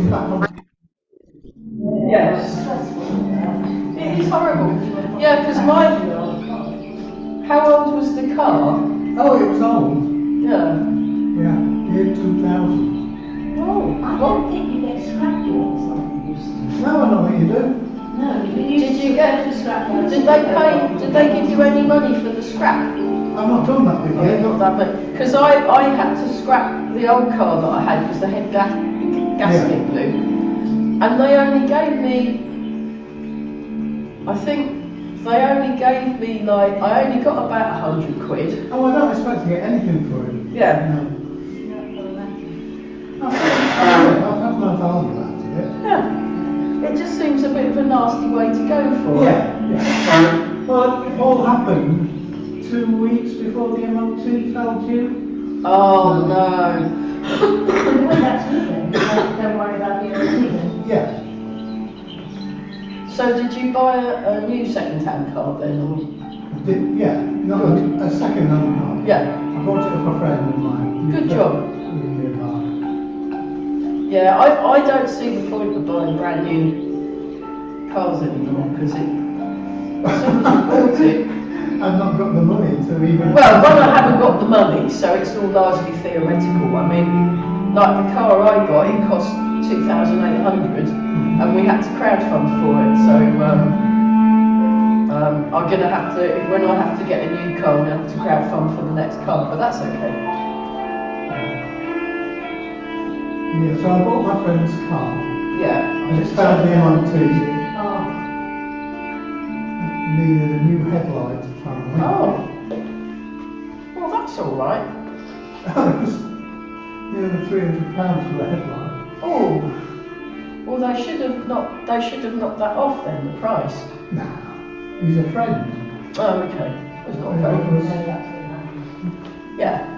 it's back on. Yes. It is horrible. Yeah, because how old was the car? Oh, it was old. Yeah. Yeah, year 2000. Oh, I don't think you get scrap yards like you used to. No, I don't think you do. No, Did you get the scrap? Did they give you any money for the scrap? I've not done that before. Yeah, not that much. Because I had to scrap the old car that I had because the head gasket blew. And they only gave me, I think they only gave me like, I only got about 100 quid. Oh, I don't expect to get anything for it. Yeah. No. I've no value out of it. Yeah. It just seems a bit of a nasty way to go for it. Yeah. Well, it all happened 2 weeks before the MOT fell due. Oh no. Well, that's good then. Don't worry about the MOT then. Yeah. So did you buy a new second-hand car then? Or? Yeah, not a second-hand car. Yeah. I bought it off a friend of mine. Good job. Yeah, I don't see the point of buying brand new cars anymore because as soon as you bought it. I've not got the money to even. Well, one, I haven't got the money, so it's all largely theoretical. I mean, like the car I got, it cost 2,800, and we had to crowdfund for it. So I'm gonna have to, when I have to get a new car, I'm gonna have to crowdfund for the next car, but that's okay. Yeah, so I bought my friend's car. Yeah. And it's found the MOT. Oh. Needed a new headlight apparently. Oh. Well, that's all right. It was nearly £300 for the headlight. Oh. Well, they should have knocked that off then, the price. No, he's a friend. Oh, okay. It's not very good. Yeah.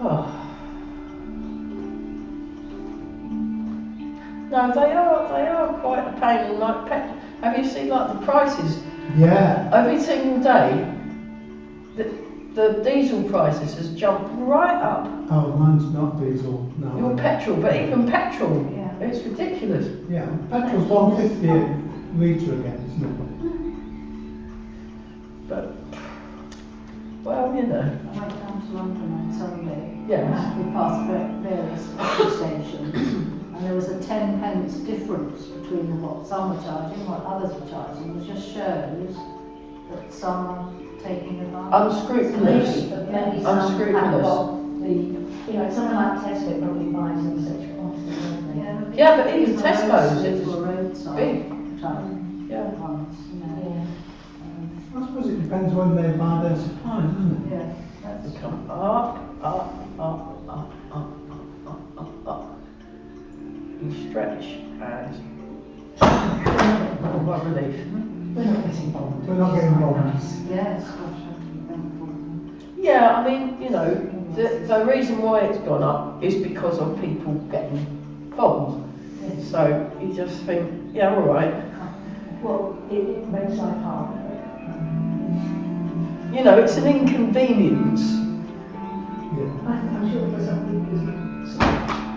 Oh. No, they are quite a pain. Like have you seen like the prices? Yeah. Every single day, the diesel prices has jumped right up. Oh, mine's not diesel. No. Your petrol, but even petrol, Yeah. it's ridiculous. Yeah, petrol's 150 a litre again, isn't it? But well, you know. I went down to London on Sunday. Yes. We passed various petrol stations, and there was a 10 pence difference between what some were charging and what others were charging. It just shows that some are taking advantage. Unscrupulous. Maybe some Unscrupulous. have got the, someone like Tesco probably buys in such quantities, don't they? Yeah, but even Tesco's, it's roadside big. type Yeah. ones, I suppose it depends when they buy their supplies, doesn't it? Yeah, that's They come up. You stretch and what relief. we're not getting bombed. We're not getting bombed. Yes, gosh, I'm thankful. Yeah, I mean, the reason why it's gone up is because of people getting bombed. Yes. So you just think, yeah, all right. Well, it makes life hard. It's an inconvenience. Yeah. I'm sure for some people it's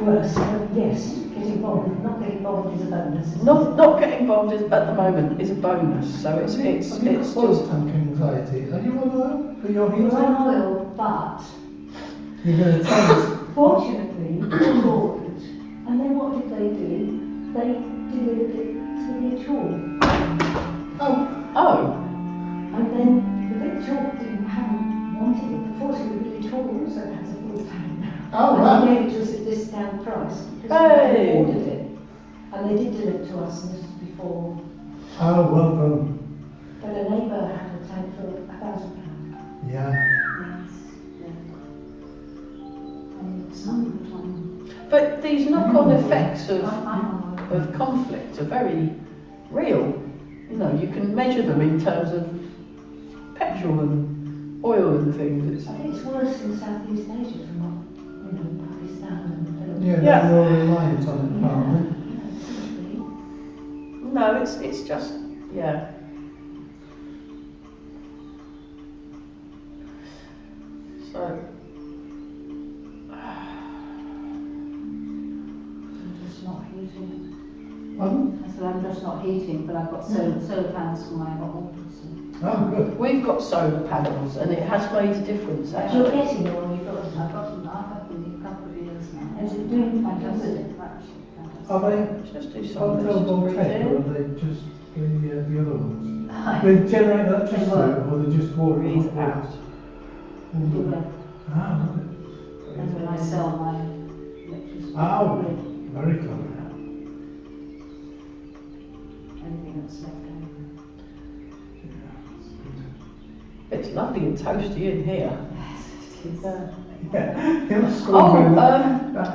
worse, but yes, getting bombed, not getting bombed is a bonus. Not getting bombed at the moment is a bonus. So it's Have you got just oil tank anxiety? Are you on oil for your heating? We're on oil, but You're going to tell us. fortunately, we ordered, and then what did they do? They delivered it to the tool. Oh. And then the big talk hadn't wanted it. Fortunately, the big talk also has a full tank now. Oh, and right. they gave it to us at discount price because Hey. we ordered it. And they did deliver it to us, and this was before. Oh, well done. But a neighbour had a tank for £1,000. Yeah. Yes. And some But these knock-on effects of I'm conflict are very real. You can measure them in terms of petrol and oil and things. I think it's worse in Southeast Asia from what, Pakistan and Philippines. Yeah, Yeah. they're all reliant on it, apparently. No, it's just, yeah. So, Pardon? I said, I'm just not heating, but I've got solar panels for my hot water. So. Oh, good. We've got solar panels and it has made a difference You're actually. getting the one you've got. I've got them. I've had them a couple of years now. Is it doing Fantastic. fantastic? Are they Just do some of this. photovoltaic or are they just the other ones? They generate electricity or they just water Breathe it out. Ah, That's when I sell my electricity. oh, very clever. Anything that's left over. It's lovely and toasty in here. Yeah. Yeah, it was Oh,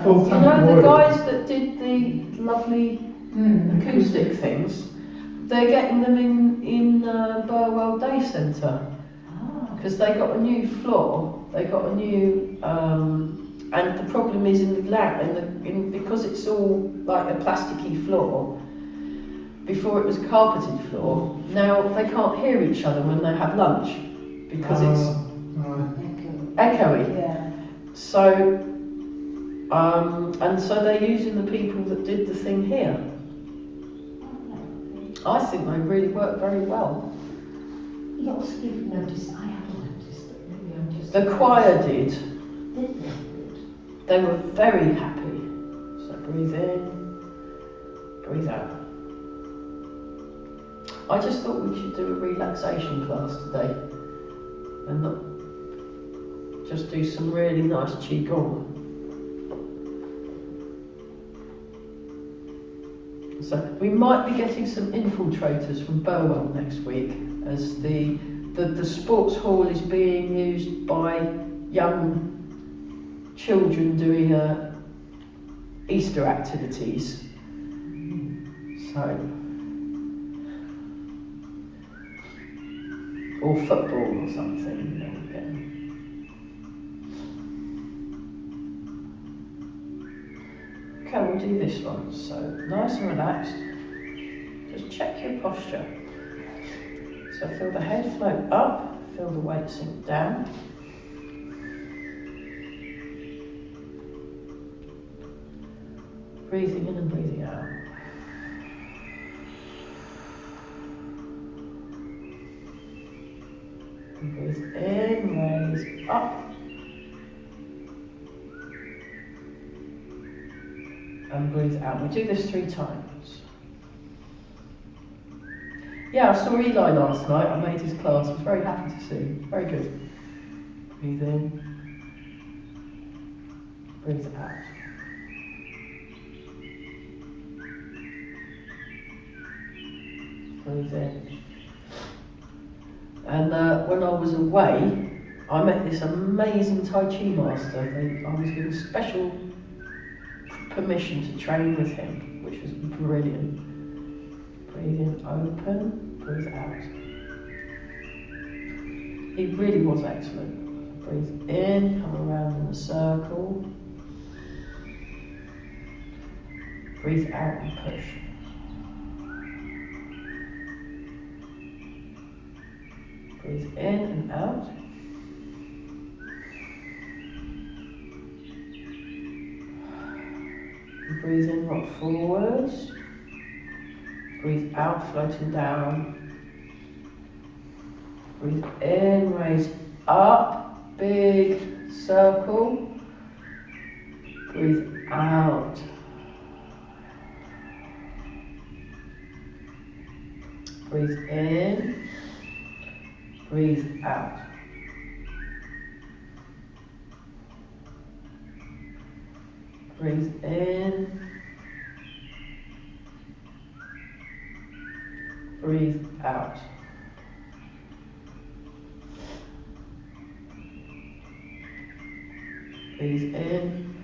full you tank know of the oil. guys that did the lovely acoustic things? They're getting them in Burwell Day Centre because they got a new floor. They got a new and the problem is in the lab because it's all like a plasticky floor. Before it was a carpeted floor. Now they can't hear each other when they have lunch because it's echoey. Yeah. So, and so they're using the people that did the thing here. I think they really work very well. You also give notice, I haven't noticed that maybe I'm just... The choir did. Did they? They were very happy. So breathe in, breathe out. I just thought we should do a relaxation class today and not just do some really nice qigong. So we might be getting some infiltrators from Burwell next week as the sports hall is being used by young children doing Easter activities. So, or football or something, there we go. Okay, we'll do this one. So, nice and relaxed. Just check your posture. So feel the head float up, feel the weight sink down. Breathing in and breathing out. And breathe in, raise up. And breathe out. We do this 3 times. Yeah, I saw Eli last night. I made his class. I was very happy to see him. Very good. Breathe in. Breathe out. Breathe in. And when I was away, I met this amazing Tai Chi master. I was given special permission to train with him, which was brilliant. Breathe in, open, breathe out. He really was excellent. Breathe in, come around in a circle. Breathe out and push. Breathe in and out. Breathe in, rock forwards. Breathe out, floating down. Breathe in, raise up, big circle. Breathe out. Breathe in, breathe out. Breathe in, breathe out. Breathe in,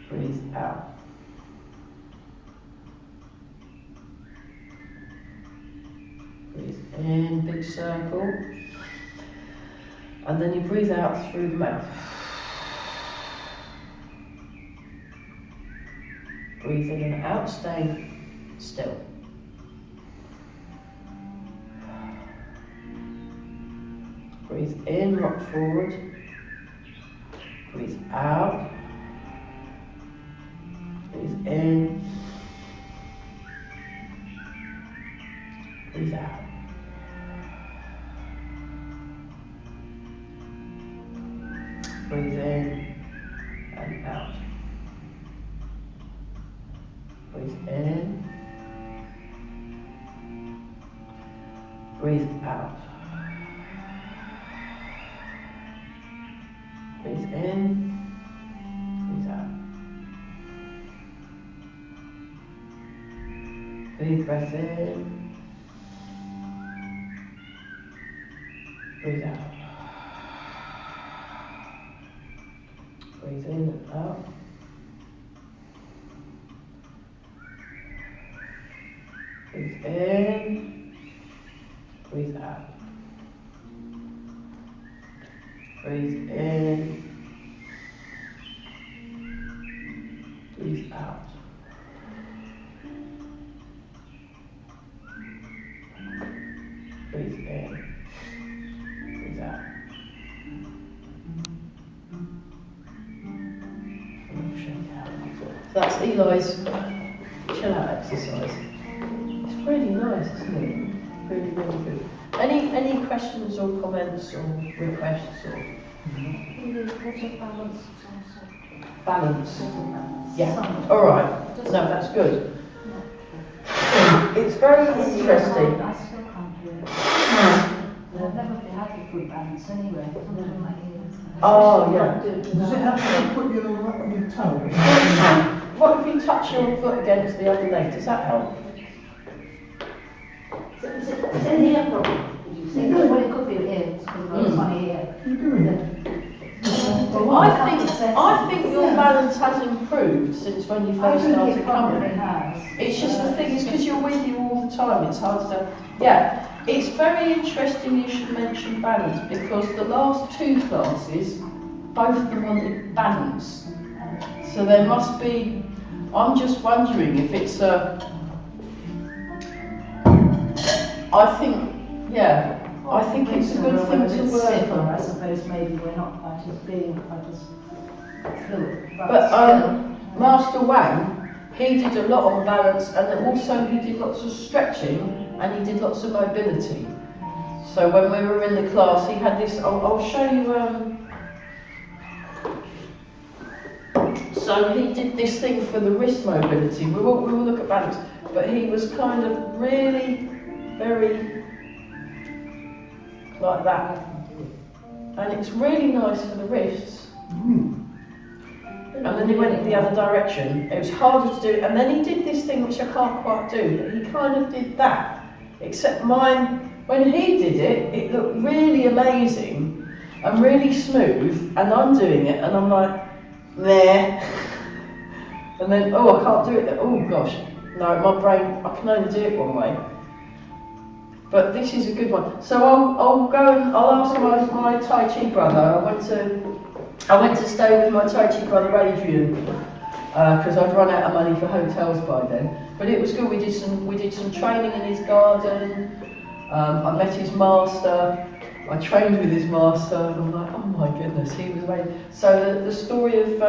breathe out. Breathe in, big circle. And then you breathe out through the mouth. Breathe in and out, stay still. Breathe in, rock forward. Breathe out. Breathe in. Breathe in and out. Breathe in. Breathe out. Breathe in. Breathe out. Big breath in. Breathe out. Breathe in and out. Breathe in. Breathe out. Breathe in. Breathe out. Breathe in. Breathe out. That's Eli's chill out exercise. It's really nice, isn't it? Really, really good. Any questions or comments or requests or balance? Yeah. All right. No, that's good. It's very interesting. I still can't do it. I've never had a good balance anyway. Oh, yeah. Does it help if you put your toe? What if you touch your foot against the other leg? Does that help? Is it any ear problem? Well, it could be here, because I've got a funny ear. You're doing it. Well, I think your balance has improved since when you first started coming. It's just the thing is because you're with you all the time. It's hard to. Yeah, it's very interesting you should mention balance because the last two classes, both of them wanted balance. So there must be. I'm just wondering if it's a. I think it's a good thing to work on. I suppose maybe we're not quite as big, quite as fluid. But Master Wang, he did a lot on balance, and then also he did lots of stretching, and he did lots of mobility. So when we were in the class, he had this. I'll show you. So he did this thing for the wrist mobility. We will look at balance, but he was kind of really very like that, and it's really nice for the wrists. And then he went in the other direction. It was harder to do, and then he did this thing which I can't quite do, but he kind of did that, except mine, when he did it, it looked really amazing and really smooth, and I'm doing it and I'm like, meh. And then, oh, I can't do it, oh gosh, no, my brain, I can only do it one way. But this is a good one. So I'll go and I'll ask my Tai Chi brother. I went to stay with my Tai Chi brother Adrian because I'd run out of money for hotels by then. But it was good. We did some training in his garden. I met his master. I trained with his master, and I'm like, oh my goodness, he was amazing. So the story of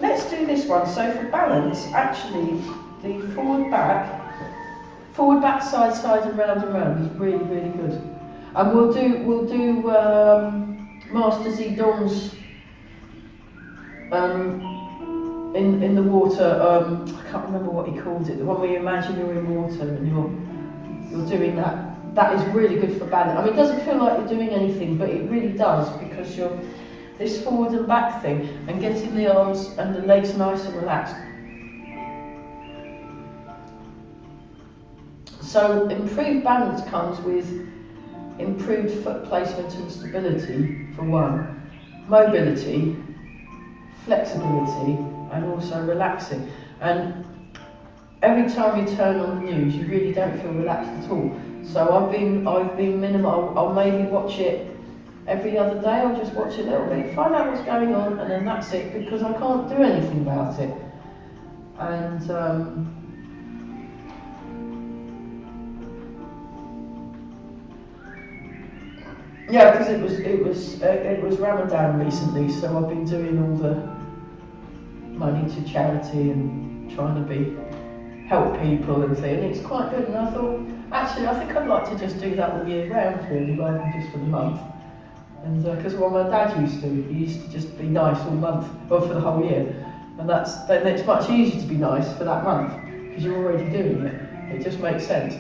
let's do this one. So for balance, actually, the forward back, side, and round is really, really good. And we'll do Master Zedong's in the water. I can't remember what he called it. The one where you imagine you're in water and you're doing that. That is really good for balance. I mean, it doesn't feel like you're doing anything, but it really does because you're this forward and back thing and getting the arms and the legs nice and relaxed. So improved balance comes with improved foot placement and stability for one, mobility, flexibility, and also relaxing. And every time you turn on the news, you really don't feel relaxed at all. So I've been minimal. I'll maybe watch it every other day. I'll just watch it a little bit, find out what's going on, and then that's it because I can't do anything about it. And yeah, because it was Ramadan recently, so I've been doing all the money to charity and trying to help people and things. And it's quite good. And I thought, actually, I think I'd like to just do that all year round, really, rather than just for the month. And because what my dad used to, he used to just be nice all month, or for the whole year. And then it's much easier to be nice for that month, because you're already doing it. It just makes sense.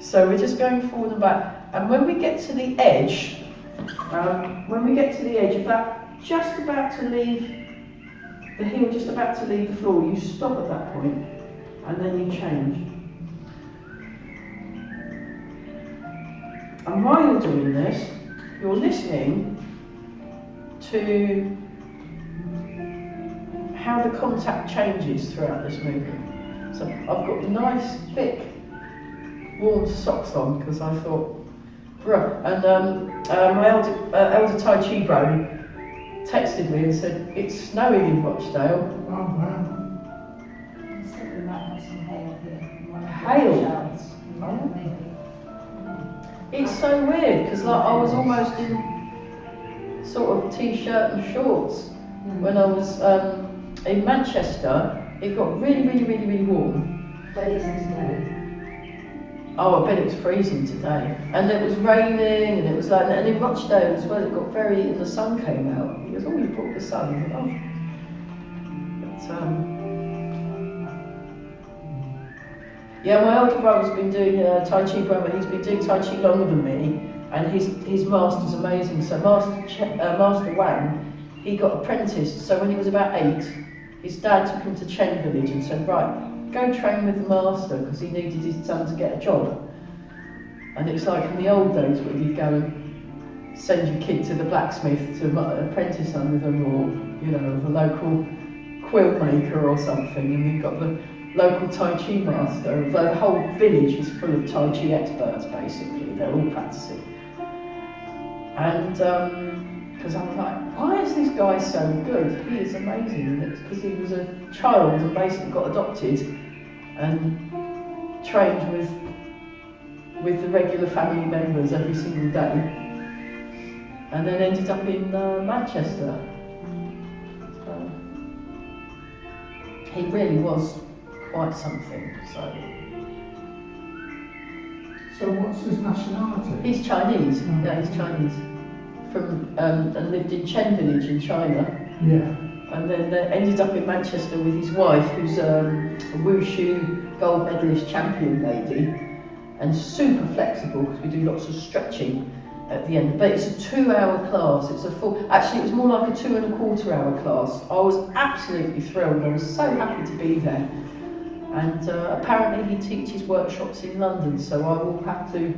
So we're just going forward and back. And when we get to the edge, of that, just about to leave, the heel just about to leave the floor, you stop at that point, and then you change. And while you're doing this, you're listening to how the contact changes throughout this movement. So I've got nice, thick, warm socks on because I thought, bruh. And my elder Tai Chi bro texted me and said, it's snowing in Rochdale. Oh, wow. I said we might have some hail here. Hail? Oh. Maybe. It's so weird because like I was almost in sort of t-shirt and shorts when I was in Manchester. It got really warm. But it's today. Oh, I bet it was freezing today. And it was raining, and it was like, and in Rochdale as well, it got and the sun came out. He goes, oh, you brought the sun. I went, oh. But, yeah, my older brother's been doing Tai Chi brother. He's been doing Tai Chi longer than me, and his master's amazing. So Master Wang, he got apprenticed. So when he was about 8, his dad took him to Chen village and said, right, go train with the master, because he needed his son to get a job. And it's like in the old days where you'd go and send your kid to the blacksmith to apprentice under them, or the local quilt maker or something, and you've got the local Tai Chi master. The whole village is full of Tai Chi experts, basically. They're all practicing. And because I'm like, why is this guy so good? He is amazing. And it's because he was a child and basically got adopted and trained with the regular family members every single day, and then ended up in Manchester. He really was quite something. So what's his nationality? He's Chinese. Yeah, he's Chinese. And lived in Chen village in China. Yeah. And then ended up in Manchester with his wife, who's a wushu gold medalist champion lady, and super flexible because we do lots of stretching at the end. But it's a 2-hour class. It's a full. Actually, it was more like a 2.25-hour class. I was absolutely thrilled. I was so happy to be there. And apparently, he teaches workshops in London, so I will have to.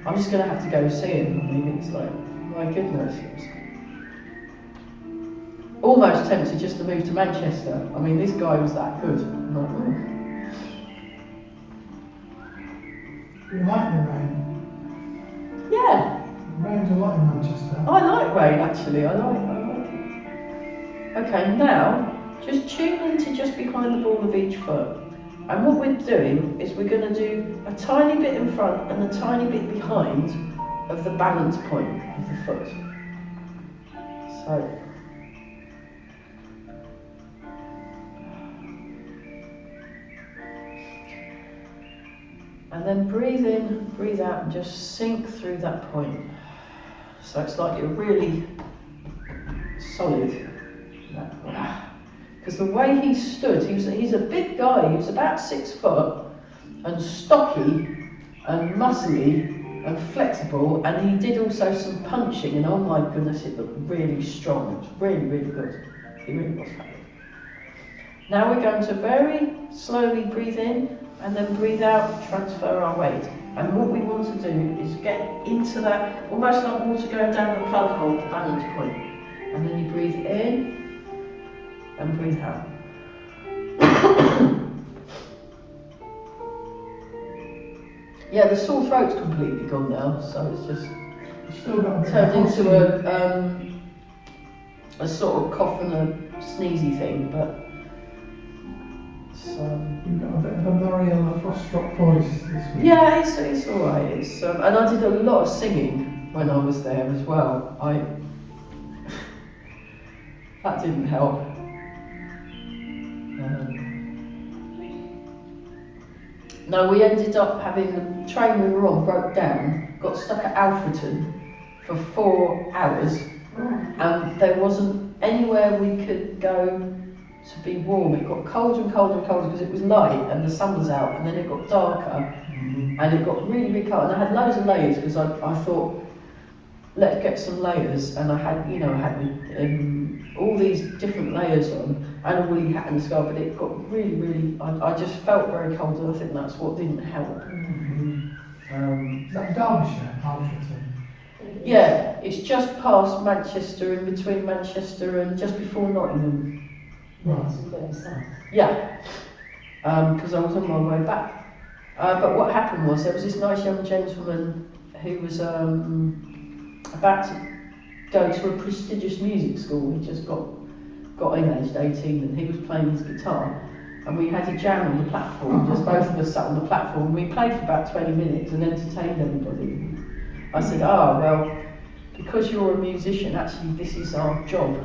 I'm just going to have to go see him. I mean, it's like, my goodness. Almost tempted just to move to Manchester. I mean, this guy was that good. I'm like, oh. You like the rain? Yeah, It rains a lot in Manchester. I like rain actually. I like it. Okay, now just tune into just behind the ball of each foot. And what we're doing is we're going to do a tiny bit in front and a tiny bit behind of the balance point of the foot. So. And then breathe in, breathe out, and just sink through that point. So it's like you're really solid. Because the way he stood, he's a big guy, he was about 6 foot, and stocky, and muscly, and flexible, and he did also some punching, and oh my goodness, it looked really strong. It was really good. He really was fabulous. Now we're going to very slowly breathe in, and then breathe out, transfer our weight. And what we want to do is get into that, almost like water going down the plug hole, the balance point. And then you breathe in, and breathe out. Yeah, the sore throat's completely gone now, so it's just Still got a bit turned of into a sort of cough and a sneezy thing, but You've got a bit of a Mariella Frostrop voice this week. yeah, it's all right. And I did a lot of singing when I was there as well. That didn't help. No, we ended up having the train we were on broke down, got stuck at Alfreton, for 4 hours, and there wasn't anywhere we could go to be warm. It got colder and colder and colder because it was light and the sun was out, and then it got darker and it got really, really cold. And I had loads of layers because I thought, let's get some layers, and I had, you know, I had all these different layers on and a woolly hat and scarf, but it got really, really, I just felt very cold, and I think that's what didn't help. Is that Derbyshire, Alfreton? Yeah, it's just past Manchester, in between Manchester and just before Nottingham. Right, so going south. Yeah, because I was on my way back. But what happened was there was this nice young gentleman who was about to go to a prestigious music school. He just got in aged 18, and he was playing his guitar. And we had a jam on the platform, just both of us sat on the platform. We played for about 20 minutes and entertained everybody. I said, well, because you're a musician, actually this is our job.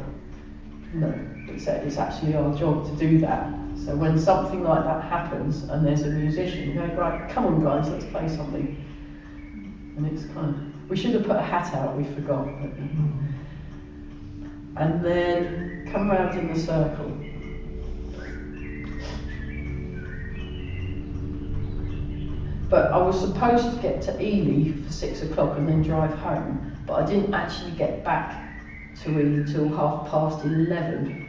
No, it's actually our job to do that. So when something like that happens and there's a musician, you go, right, come on guys, let's play something. And it's kind of, we should have put a hat out, we forgot. And then come round in the circle. But I was supposed to get to Ely for 6 o'clock and then drive home, but I didn't actually get back to Ely till 11:30.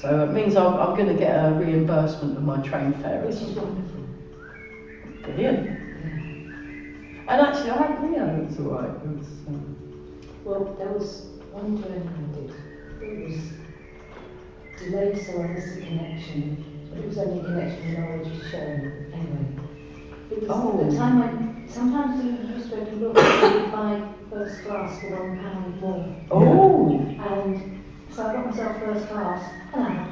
So it means I'm going to get a reimbursement of my train fare. Which is wonderful. Brilliant. And actually, it's all right. Well, there was one journey I did. It was delayed, so I missed the connection. But it was only a connection with Norwich to Chen. Anyway. It was the time when sometimes you used to look and buy first class for £1 more. Oh! And so I got myself first class, and I had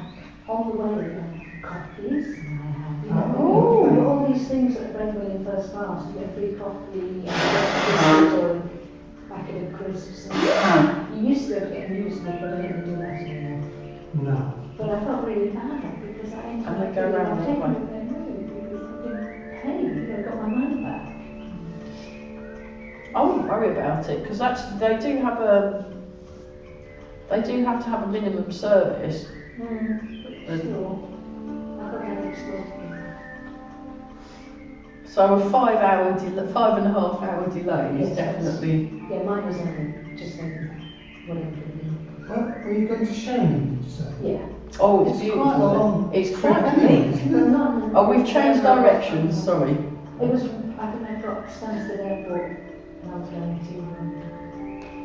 on the way coffees, and I had all these things that are available in first class. You get free coffee, and a packet of crisps. And you used to be able to get amusement, but I didn't do that anymore. No. But I felt really bad because I ended And they up go round taking that way. it there because I didn't pay. I got my money back. I wouldn't worry about it because actually they do have to have a minimum service. Still, I got an extra. So a 5.5 hour delay is Yes, definitely. Yeah, mine was only just whatever. Well, were you going to Chen, did you say? Yeah. Oh, it's It's beautiful. quite a long It's trip quite anyway, neat. isn't it? Oh, we've changed directions. Sorry. It was, I think I got Stansted Airport and I was going to,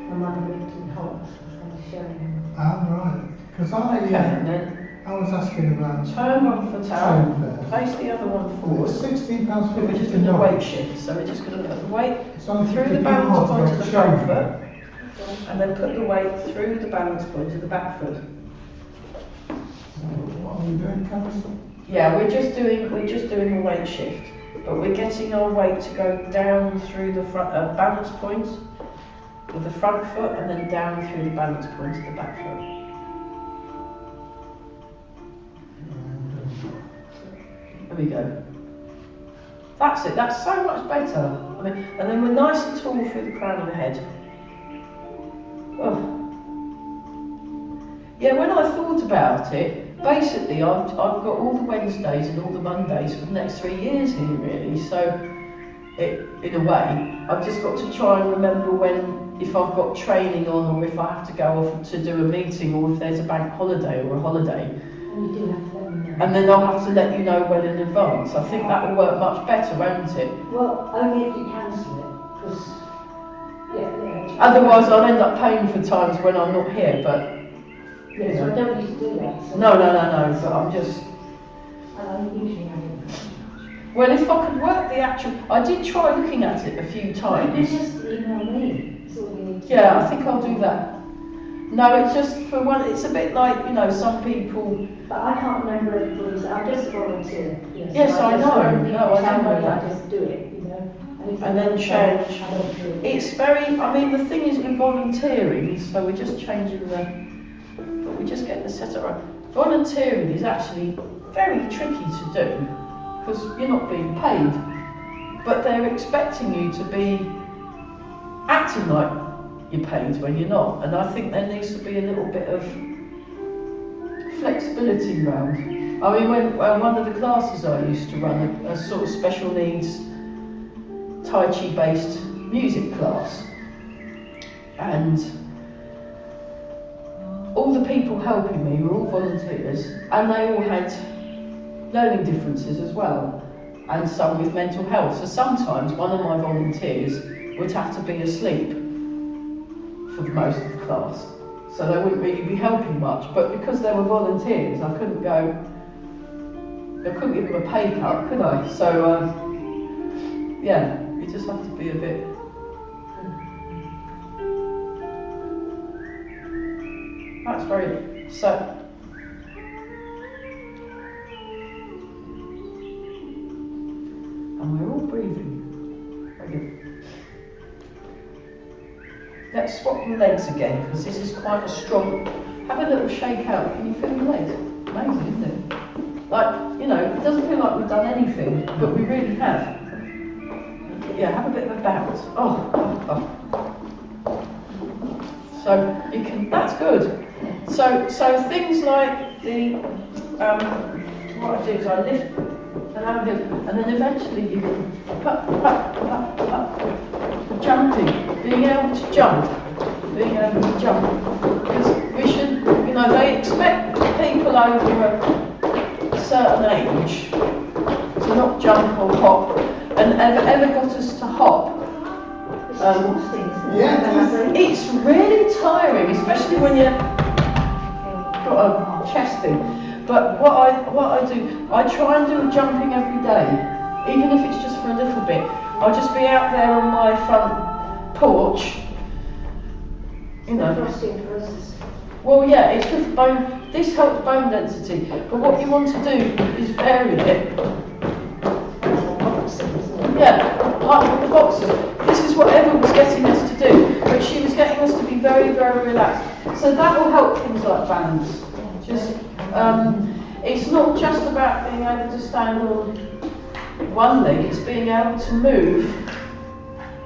my mother lived in Holt, so I was showing him. Right. Because Okay, and then I was asking about turn one foot out, train fares. place the other one It's forward. £16.50 We're just to doing a weight Norwich. shift, so we're just going to put the weight It's only through the 50p balance more to point go of to the front Chen. foot, and then put the weight through the balance point of the back foot. What are we doing, Council? Yeah, we're just doing a weight shift, but we're getting our weight to go down through the front balance point of the front foot, and then down through the balance point of the back foot. There we go. That's it. That's so much better. I mean, and then we're nice and tall through the crown of the head. Oh. Yeah, when I thought about it, basically I've got all the Wednesdays and all the Mondays for the next 3 years here, really. So, in a way, I've just got to try and remember if I've got training on, or if I have to go off to do a meeting, or if there's a bank holiday or a holiday. And you do have to let me know. And then I'll have to let you know well in advance. I think that will work much better, won't it? Well, only if you cancel it, because, yeah. Otherwise, I'll end up paying for times when I'm not here, but... Yes, I don't need to do that. So No, but I'm just... usually I do. Well, if I could work the actual... I did try looking at it a few You times. just email me. That's all you need to do. Yeah, I think I'll do that. No, it's just for one, it's a bit like, some people... But I can't remember everybody's. I just volunteer. Yes, I just know. when No, I tell know me, that. I just do it, if And then I change. don't do it. It's very... I mean, the thing is with volunteering, so we're just changing the... But we just get the setup right. Volunteering is actually very tricky to do, because you're not being paid. But they're expecting you to be acting like you're paid when you're not. And I think there needs to be a little bit of flexibility around. I mean, when one of the classes I used to run, a sort of special needs Tai Chi based music class, and all the people helping me were all volunteers, and they all had learning differences as well, and some with mental health. So sometimes one of my volunteers would have to be asleep for most of the class, so they wouldn't really be helping much. But because they were volunteers, I couldn't give them a pay cut, could I? So yeah, you just have to be a bit. That's very so. And we're all breathing. Very good. Let's swap the legs again, because this is quite a strong. Have a little shake out. Can you feel your legs? Amazing, isn't it? Like, you know, it doesn't feel like we've done anything, but we really have. Yeah, have a bit of a bounce. Oh. So you can. That's good. So things like the what I do is I lift and have it, and then eventually you can jumping, being able to jump, because we should, you know, they expect people over a certain age to not jump or hop, and ever got us to hop. It's really tiring, especially when you're got a chest thing. But what I do, I try and do a jumping every day, even if it's just for a little bit. I'll just be out there on my front porch, you know. Well, yeah, it's good for bone. This helps bone density. But what you want to do is vary it. Yeah, like with the boxers. This is what Eva was getting us to do, but she was getting us to be very, very relaxed. So that will help things like balance. Just, it's not just about being able to stand on one leg, it's being able to move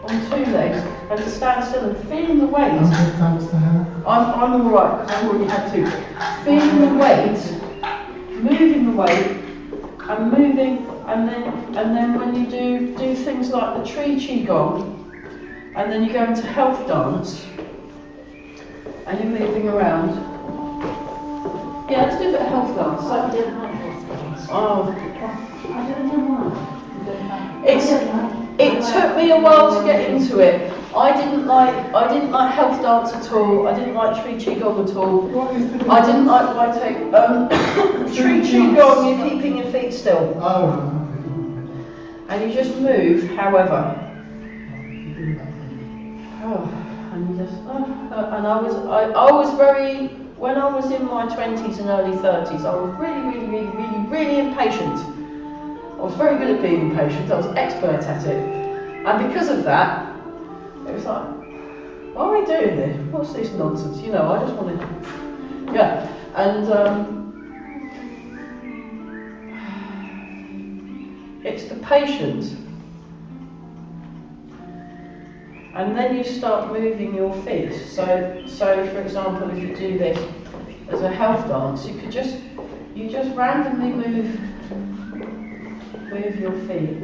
on two legs and to stand still and feeling the weight. I'm all right, because I've already had two. Feeling the weight, moving the weight, and moving, and then when you do things like the tree qigong, and then you go into health dance, and you're moving around. Yeah, let's do a bit of health dance. So, it took me a while to get into it. I didn't like health dance at all. I didn't like tree qigong at all. I didn't like why take tree qigong. You're keeping your feet still. And you just move, however. And you just and I was very. When I was in my 20s and early 30s, I was really impatient. I was very good at being impatient. I was expert at it, and because of that, it was like, why are we doing this? What's this nonsense? You know, I just wanted, yeah. And it's the patience. And then you start moving your feet. So for example, if you do this as a health dance, you just randomly move your feet.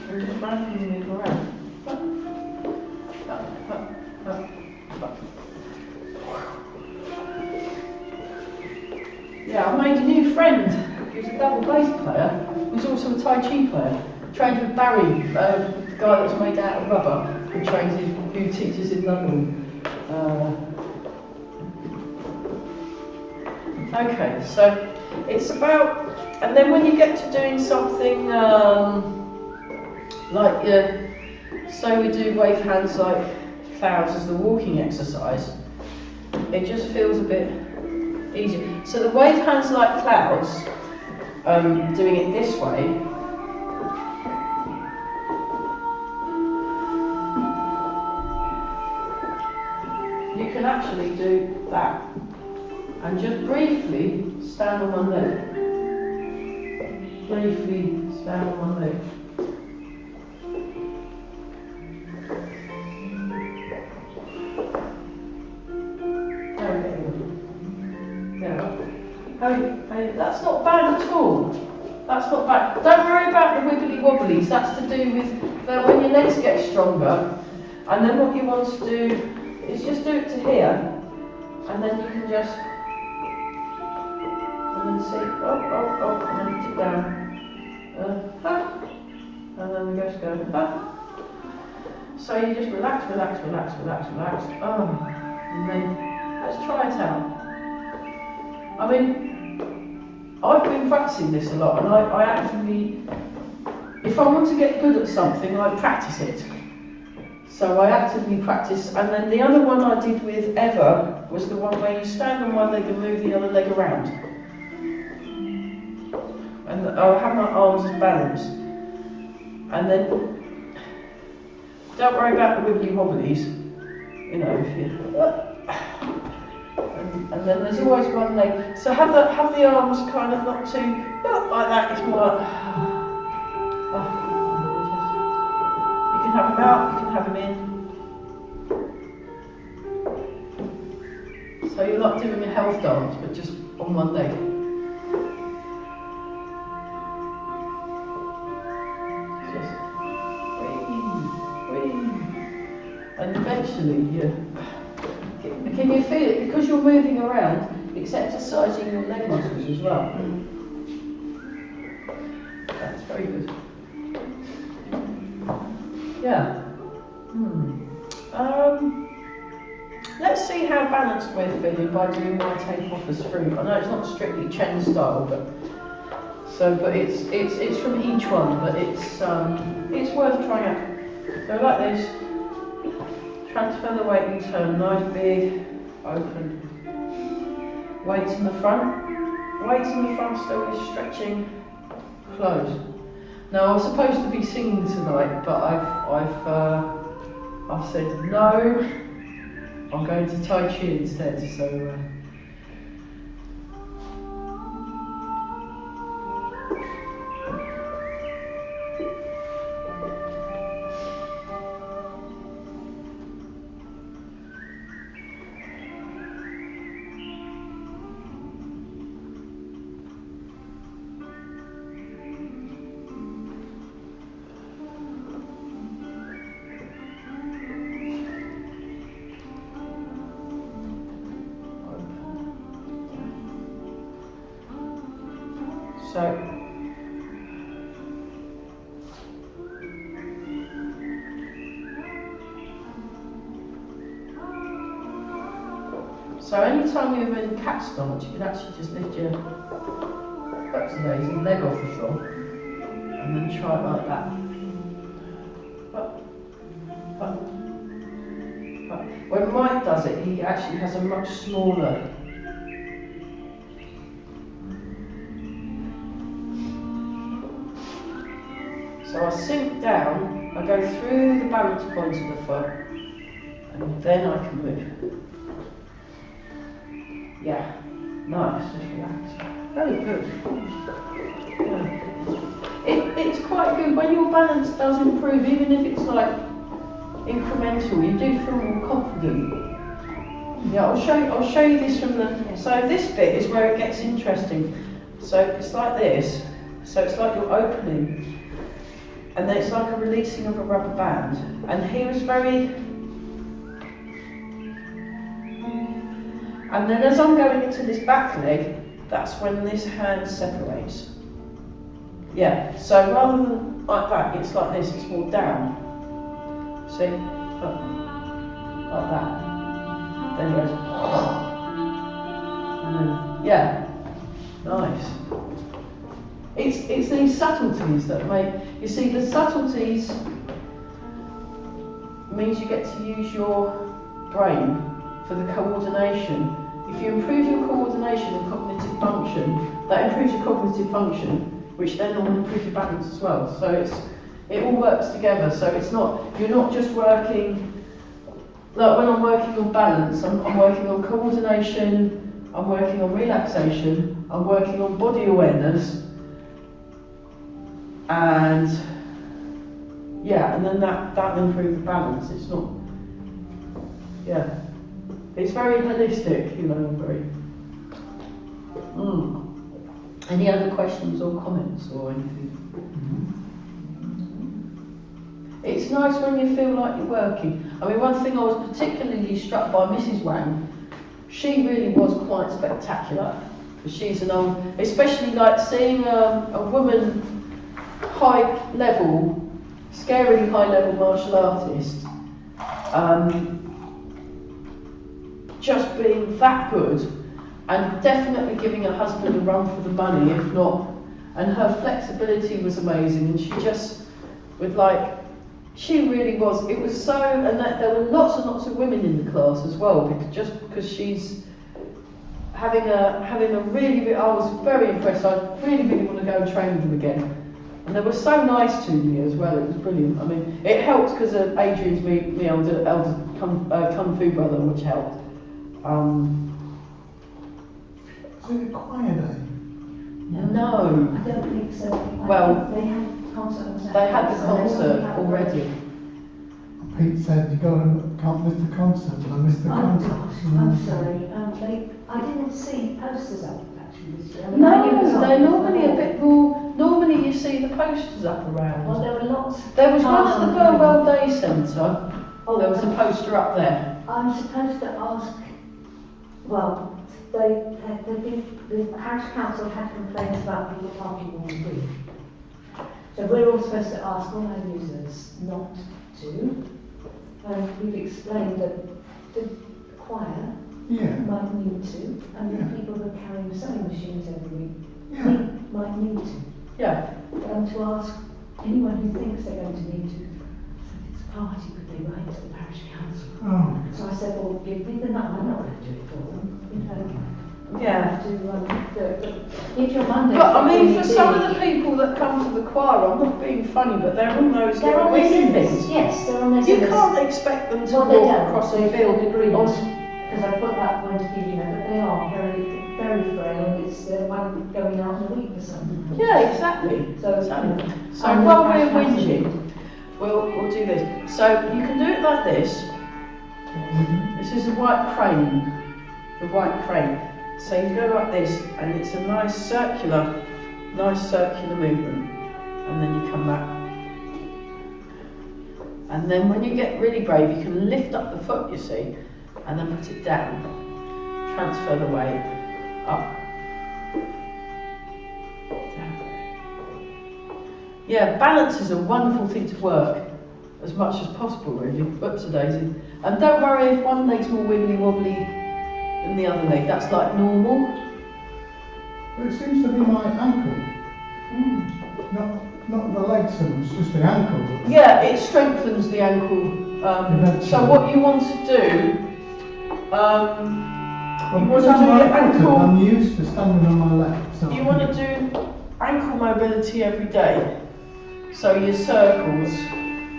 And just randomly move around. Yeah, I made a new friend who's a double bass player, who's also a Tai Chi player. Trained with Barry, the guy that's made out of rubber, who teaches in London. Okay, so it's about, and then when you get to doing something like, so we do wave hands like clouds as the walking exercise, it just feels a bit easier. So the wave hands like clouds, doing it this way, you can actually do that and just briefly stand on one leg. Briefly stand on one leg. hey, that's not bad at all. That's not bad. Don't worry about the wibbly wobblies. That's to do with when your legs get stronger. And then what you want to do is just do it to here. And then you can just, and then see, and then put it down. And then we just go, So you just relax. And then let's try it out. I mean, I've been practicing this a lot, and I actually, if I want to get good at something, I practice it. So I actively practice, and then the other one I did with Eva was the one where you stand on one leg and move the other leg around. And I have my arms as balance. And then, don't worry about the wibbly wobblies, you know, if you, and then there's always one leg. So have the arms kind of not too, like that, it's more like, you can have them out, you can have them in. So you're not doing a health dance, but just on one leg. And eventually, can you feel it? Because you're moving around, it's exercising your leg muscles as well. That's very good. Yeah. Let's see how balanced we're feeling by doing my take off as fruit. I know it's not strictly Chen style, but it's from Yiquan, but it's worth trying out. So like this. Transfer the weight and turn, nice big, open. Weights in the front. Weights in the front still is stretching, close. Now I was supposed to be singing tonight, but I've said no. I'm going to Tai Chi instead, so So anytime you're in cat stance, you can actually just lift your leg off the floor and then try it like that. When Mike does it, he actually has a much smaller. So I sink down, I go through the balance point of the foot, and then I can move. Yeah, nice, just relax. Very good. Yeah. It's quite good when your balance does improve, even if it's like incremental, you do feel more confident. Yeah, I'll show you this from the, so this bit is where it gets interesting. So it's like this, so it's like you're opening, and then it's like a releasing of a rubber band. And he was very, and then as I'm going into this back leg, that's when this hand separates. Yeah, so rather than like that, it's like this, it's more down. See? Like that. Then it goes, and then, yeah, nice. It's these subtleties that make, you see, the subtleties means you get to use your brain for the coordination. If you improve your coordination and cognitive function, that improves your cognitive function, which then will improve your balance as well. So it all works together. So it's not, you're not just working, like when I'm working on balance, I'm working on coordination, I'm working on relaxation, I'm working on body awareness, and yeah, and then that'll improve the balance. It's not, yeah. It's very holistic, you know, very. Any other questions or comments or anything? It's nice when you feel like you're working. I mean, one thing I was particularly struck by Mrs. Wang, she really was quite spectacular. She's an old, especially like seeing a woman high level, scarily high level martial artist, just being that good and definitely giving her husband a run for the money, if not, and her flexibility was amazing, and she just, with like, she really was, it was so, and that there were lots and lots of women in the class as well, because she's having a really, I was very impressed. I really want to go and train with them again. And they were so nice to me as well, it was brilliant. I mean, it helped because Adrian's my elder Kung Fu brother, which helped. Is it a choir day? No. I don't think so. Well, they had concert. They had the concert already. Pete said you can't miss the concert, and I missed the Oh concert. gosh, I'm sorry. I didn't see posters up actually this year. I mean, I knew it was No, on they're normally a before. bit more. Normally you see the posters up Well, around. there were lots. There was one at the Tarzan- Burwell Day Centre. Oh, There was a poster up there. I'm supposed to ask. Well, the parish council had complaints about people parking on the green. So we're all supposed to ask all our users not to. And we've explained that the choir Yeah. might need to, and Yeah. the people who are carrying sewing machines every week Yeah. might need to. Yeah. To ask anyone who thinks they're going to need to, so if it's a party, could they write to the parish council? Oh. So I said, well, give me the number. I'm not going to do it for them. You know, Yeah. have to if you're Monday. But I mean, for some of the people that come to the choir, I'm not being funny, but they're on those they're on little their wheelie Zillers. things. Yes, they're on their You Zillers. can't expect them to Well, they walk don't. across They a field feel agreed. on. Because I put that point of view, you know, but they are very, very frail, and it's the one going out in a week or something. Yeah, exactly. So, Exactly. So and while the we're parish council- whinging, we'll do this. So you can do it like this. This is a white crane. The white crane. So you go like this, and it's a nice circular movement, and then you come back. And then when you get really brave, you can lift up the foot, you see, and then put it down. Transfer the weight up. Down. Yeah, balance is a wonderful thing to work as much as possible, really. Whoops a daisy. And don't worry if one leg's more wibbly wobbly than the other leg, that's like normal. But it seems to be my ankle. Not the leg so much, just the ankle. Yeah, it strengthens the ankle. So what you want to do, Well, you want because to I'm do your right-footed, ankle. I'm used to standing on my leg. So You want to do ankle mobility every day. So your circles,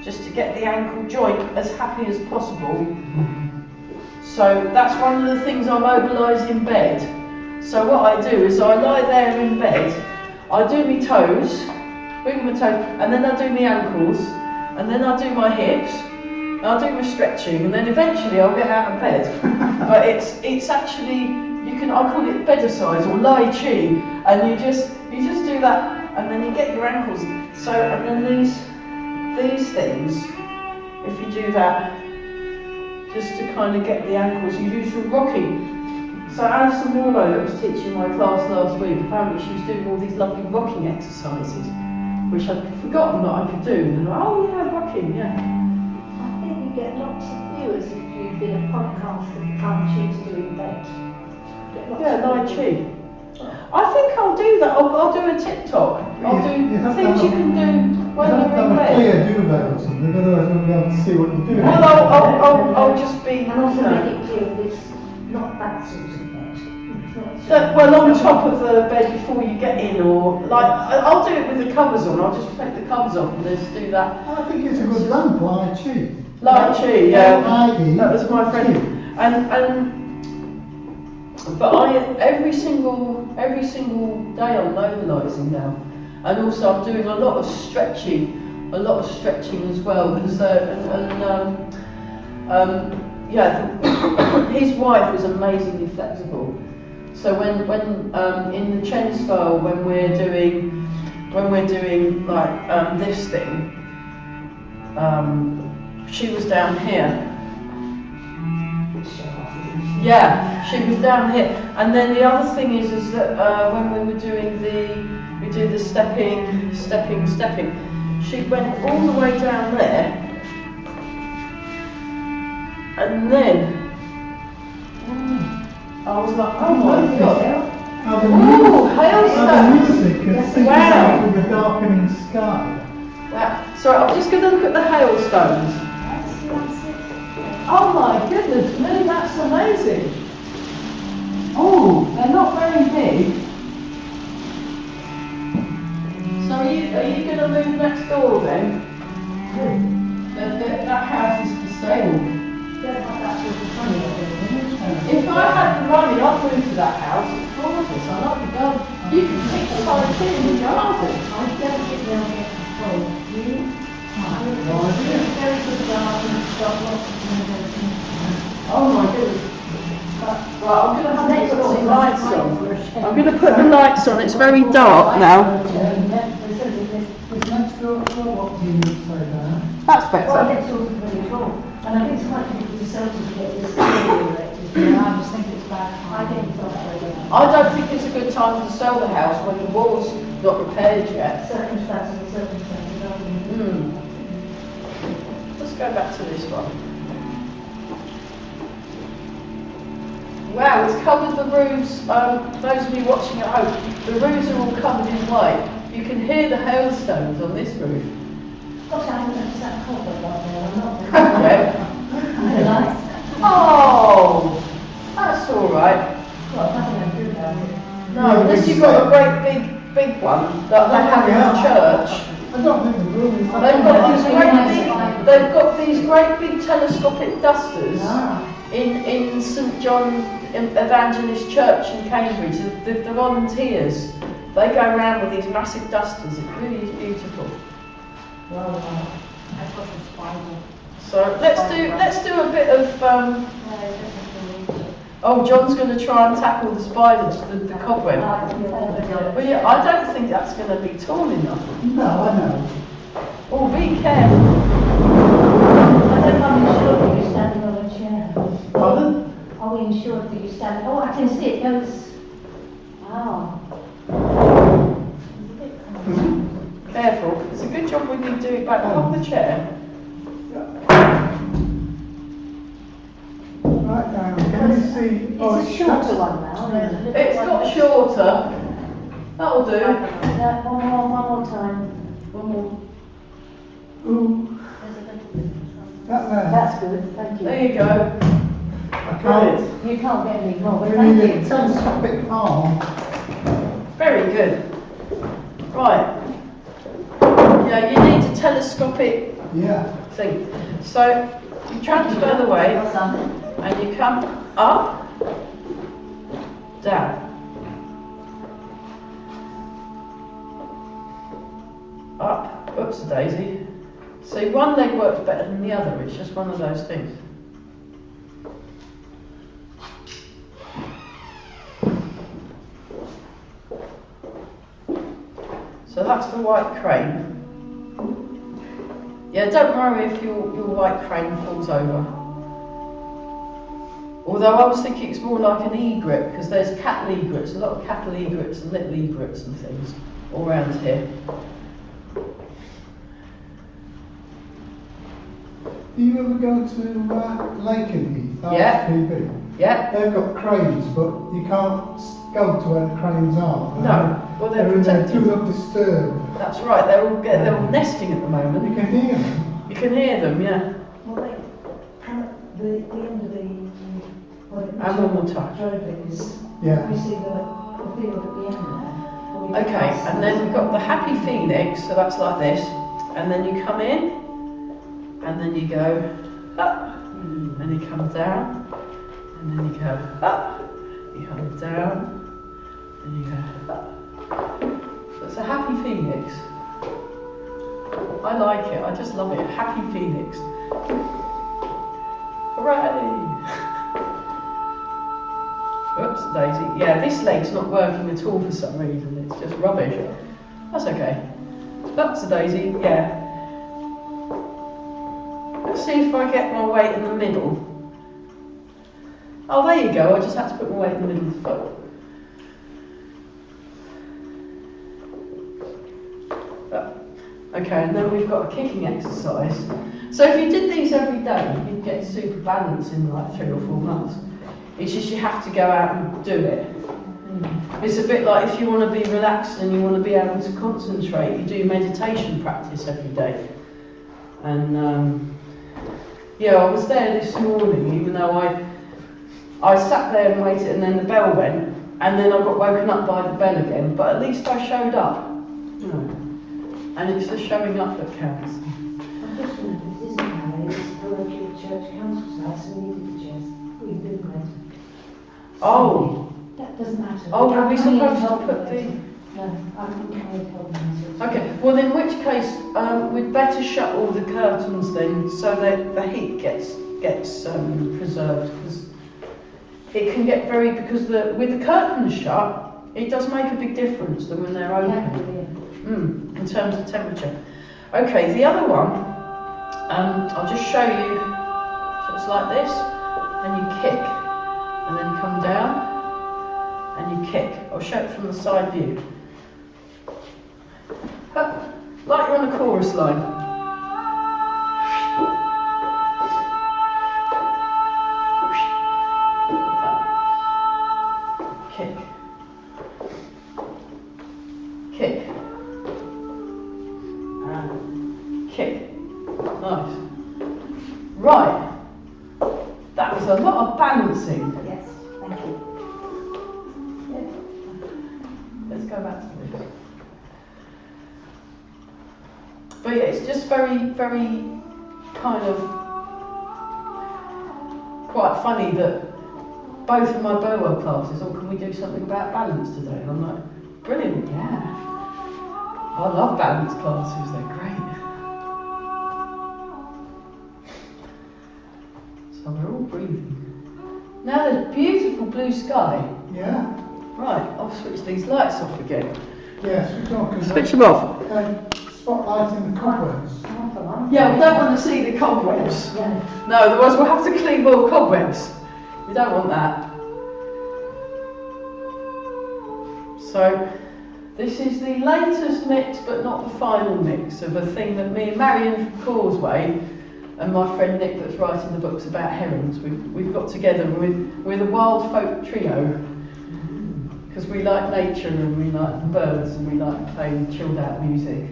just to get the ankle joint as happy as possible. So that's one of the things I mobilise in bed. So what I do is I lie there in bed, I do my toes, wiggle my toes, and then I do my ankles, and then I do my hips, and I do my stretching, and then eventually I'll get out of bed. But it's actually, I call it bedicize or Lai Chi, and you just do that, and then you get your ankles. So, and then these things, if you do that, just to kind of get the ankles, you do some rocking. So Alison Warlow, that was teaching my class last week, apparently she was doing all these lovely rocking exercises, which I'd forgotten that I could do. And I'm like, oh yeah, rocking, yeah. I think you get lots of viewers if you did a podcast of Tai Chi to do in bed. Yeah, Lai Chi. I think I'll do that. I'll do a TikTok. I'll do things you can do when you're in have a bed. clear duvet or something, otherwise we'll be able to see what you're doing. Well, I'll just be. And also no. make it clear that it's not that sort of bed. It's not Well, on top of the bed before you get in, or like I'll do it with the covers on. I'll just take the covers off and just do that. I think it's a good lamp, Lai Chi. Lai Chi, yeah. L-I-E. That was my friend. But every single day I'm mobilising now, and also I'm doing a lot of stretching as well. Because his wife was amazingly flexible, So when in the Chen style, when we're doing like this thing, she was down here. Yeah, she was down here. And then the other thing is that when we were doing we do the stepping, she went all the way down there, and then I was like, oh my god. How the music is synchronized with the darkening sky. Wow. Sorry, I'm just going to look at the hailstones. Oh my goodness me, that's amazing. Oh, they're not very big. So are you going to move next door then? That house is for sale. If I had the money, I'd move to that house. It's gorgeous. I love the garden. You can pick the side in the garden. I don't think they'll get control. You? Very good garden, got lots of innovation. Oh my goodness. Right, I'm going to have to put some lights on. I'm going to put the lights on. It's very dark now. That's better. Well, it's all really cool. And I think it's quite good for yourself to get this erected. I just think it's bad. I think it's not very good. I don't think it's a good time to sell the house when the wall's not repaired yet. Circumstances. Let's go back to this one. Wow, it's covered the roofs. Those of you watching at home, the roofs are all covered in white. You can hear the hailstones on this roof. Gosh, I haven't noticed that cobweb up there. I'm not Okay. Oh, that's all right. Well, nothing I do about it. No, unless you've got a great big one that they have in the church. I don't think the room is They've got these great big telescopic dusters in St John Evangelist Church in Cambridge. The volunteers, they go around with these massive dusters. It really is beautiful. Well, I've got a spider. So let's do a bit of. Oh, John's going to try and tackle the spiders, the cobweb. But yeah, I don't think that's going to be tall enough. No, I know. Oh, be careful. I don't know if I'm insured that you're standing on a chair. Pardon? Are we insured that you're standing? Oh, I can see it goes. Wow. Careful. It's a good job we didn't do it back. Hold the chair. Right now, can you see? It's a shorter one now. It's got shorter. That'll do. Yeah, one more time. One more. Ooh, that there. That's good, thank you. There you go. I can't. You can't get any more, but We thank need a you. telescopic arm. Very good. Right. Yeah, you need a telescopic Yeah. thing. So you transfer the weight and you come up, down. Up. Oops, daisy. See, one leg works better than the other. It's just one of those things. So that's the white crane. Yeah, don't worry if your white crane falls over. Although I was thinking it's more like an egret, because there's cattle egrets, a lot of cattle egrets and little egrets and things all around here. Do you ever go to Lakenheath? Yeah. RSPB? Yeah? They've got cranes, but you can't go to where the cranes are. No. Well, they're in there, protected. do not disturb. That's right, they're all nesting at the You moment. can hear them. You can hear them, yeah. Well, the end of the, And one more time. is, Yeah. we see the field at the end there. Okay, and then we've got the happy phoenix, so that's like this. And then you come in, and then you go up, and you come down, and then you go up, you come down, and you go up. So it's a happy phoenix. I like it, I just love it. Happy phoenix. Hooray! Oops, Daisy. Yeah, this leg's not working at all for some reason. It's just rubbish. That's okay. That's a Daisy. Yeah. Let's see if I get my weight in the middle. Oh, there you go. I just had to put my weight in the middle of the foot. Okay, and then we've got a kicking exercise. So if you did these every day, you'd get super balance in like 3 or 4 months. It's just you have to go out and do it. It's a bit like if you want to be relaxed and you want to be able to concentrate, you do meditation practice every day. And yeah, I was there this morning, even though I sat there and waited, and then the bell went, and then I got woken up by the bell again, but at least I showed up. You know. And it's the showing up that counts. I'm just wondering if this isn't how it is parochial church council's house and we did the chairs. We did that. Oh. That doesn't matter. Oh, were we supposed to put the... No, I couldn't help myself. Okay, well in which case, we'd better shut all the curtains then, so that the heat gets preserved. Because it can get very... Because with the curtains shut, it does make a big difference than when they're open. In terms of temperature. Okay, the other one, I'll just show you. So it's like this, and you kick, and then you come down, and you kick. I'll show it from the side view. Like you're on a chorus line. Kick. Kick. Kick. Nice. Right. That was a lot of balancing. Yes, thank you. Let's go back to this. But yeah, it's just very, very kind of quite funny that both of my Burwell classes, oh, can we do something about balance today? And I'm like, brilliant, yeah. I love balance classes, they're great. So we're all breathing. Now there's beautiful blue sky. Yeah? Right, I'll switch these lights off again. Yeah, switch them off. Switch them off. Spotlighting the cobwebs. Yeah, we don't want to see the cobwebs. No, otherwise we'll have to clean more cobwebs. We don't want that. So, this is the latest mix, but not the final mix, of a thing that me and Marion from Causeway and my friend Nick that's writing the books about herons, we've got together with a wild folk trio, because we like nature and we like birds and we like playing chilled out music.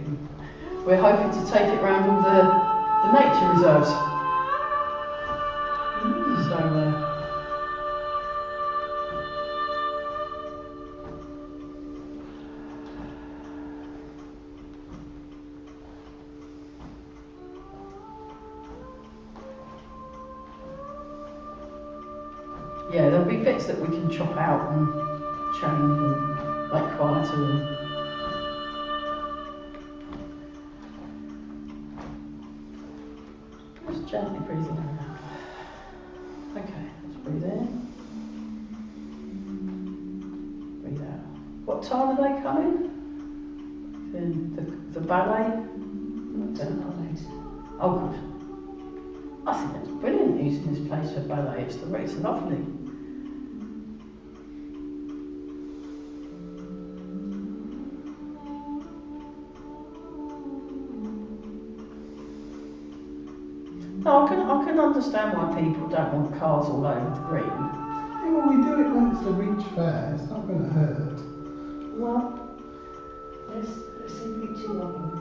We're hoping to take it around all the nature reserves. So, yeah, there'll be bits that we can chop out and change and make quieter and just gently breathing in. Okay, let's breathe in. Breathe out. What time are they coming? The ballet? Oh, good. I think that's brilliant using this place for ballet. It's lovely. No, I can understand why people don't want cars all over the green. Yeah, well, we do it when it's the Reach Fair. It's not going to hurt. Well, let's see if we too long about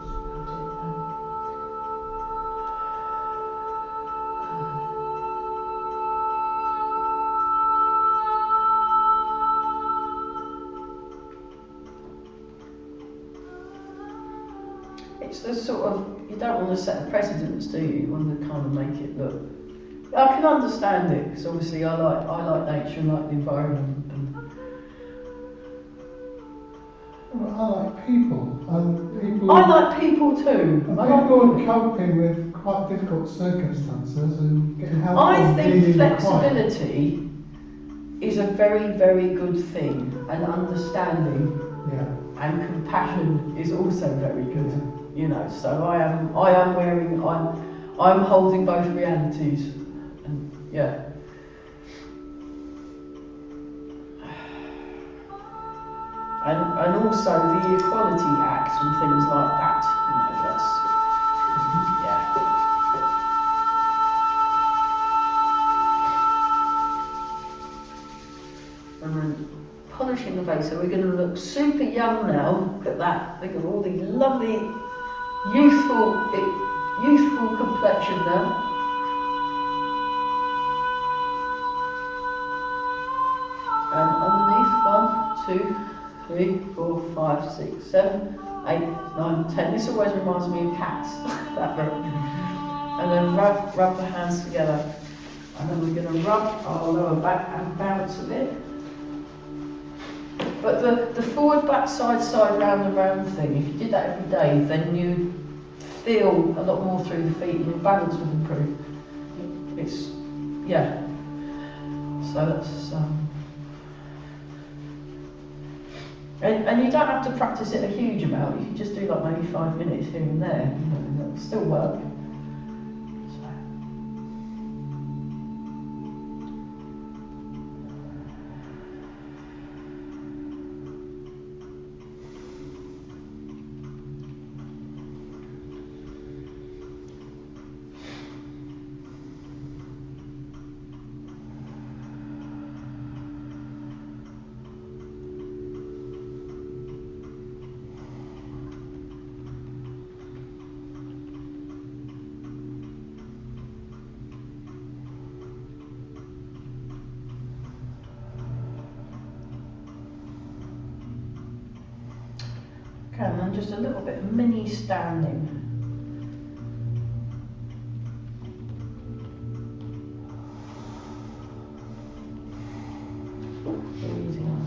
it. It's the sort of, you don't want to set a precedence, do you? You want to kind of make it look. I can understand it because obviously I like nature and like the environment. Well, I like people, and people. I like people too. And I like people people. coping with quite difficult circumstances and getting help. I from think being quiet. flexibility is a very, very good thing, and understanding Yeah. and compassion is also very good. You know, so I'm holding both realities, and yeah. And also the Equality Act and things like that, you know, that's, yeah. And then polishing the face, so we're going to look super young now. Look at that, look at all these lovely, youthful complexion now. And underneath, 1, 2, 3, 4, 5, 6, 7, 8, 9, 10. This always reminds me of cats. That bit. And then rub the hands together. And then we're going to rub our lower back and bounce a bit. But the forward, back, side, round and round thing, if you did that every day, then you'd feel a lot more through the feet and your balance would improve. It's, yeah. So that's, and you don't have to practice it a huge amount, you can just do like maybe 5 minutes here and there, you know, and it'll still work. Okay, and then just a little bit of mini standing. Easy on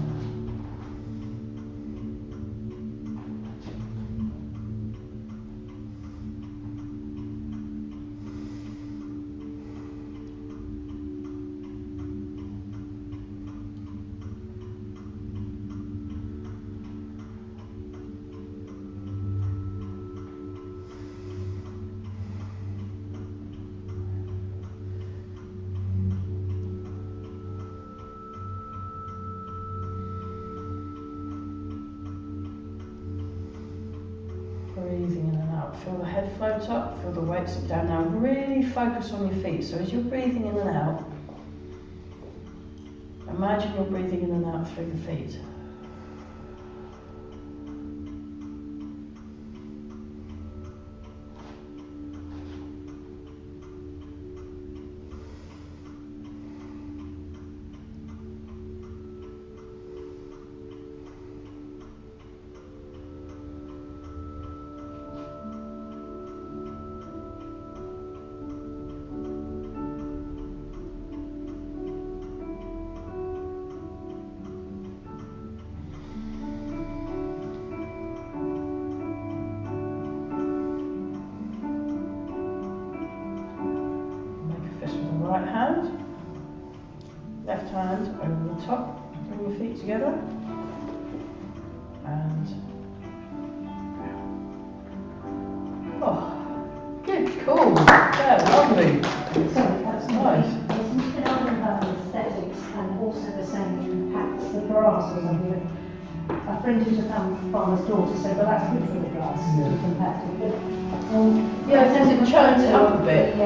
breathing in and out. Feel the head float up, feel the weight sit down. Now really focus on your feet. So as you're breathing in and out, imagine you're breathing in and out through the feet. Right hand, left hand over the top, bring your feet together, and oh, good, cool, yeah, lovely, that's nice. I was thinking about the aesthetics and also the same impacts the grass was on you. A friend who's a farmer's daughter said, well, that's good for the grass, it's impacted. But, yeah, because it churns it up a bit.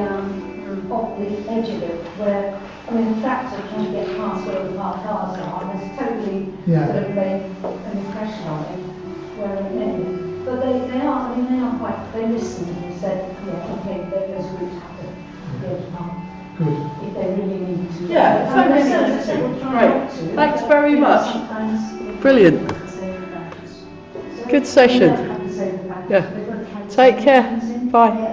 Off the edge of it, where, I mean, the tractor trying to get past where the parked cars are, and it's totally sort of made an impression on it, where it ended. But they are quite, they listened and said, yeah, okay, those routes have to be able to park. Good. If they really need to. Yeah, totally sense. Great, thanks very much. Brilliant. Good session. Yeah. Take care. Bye.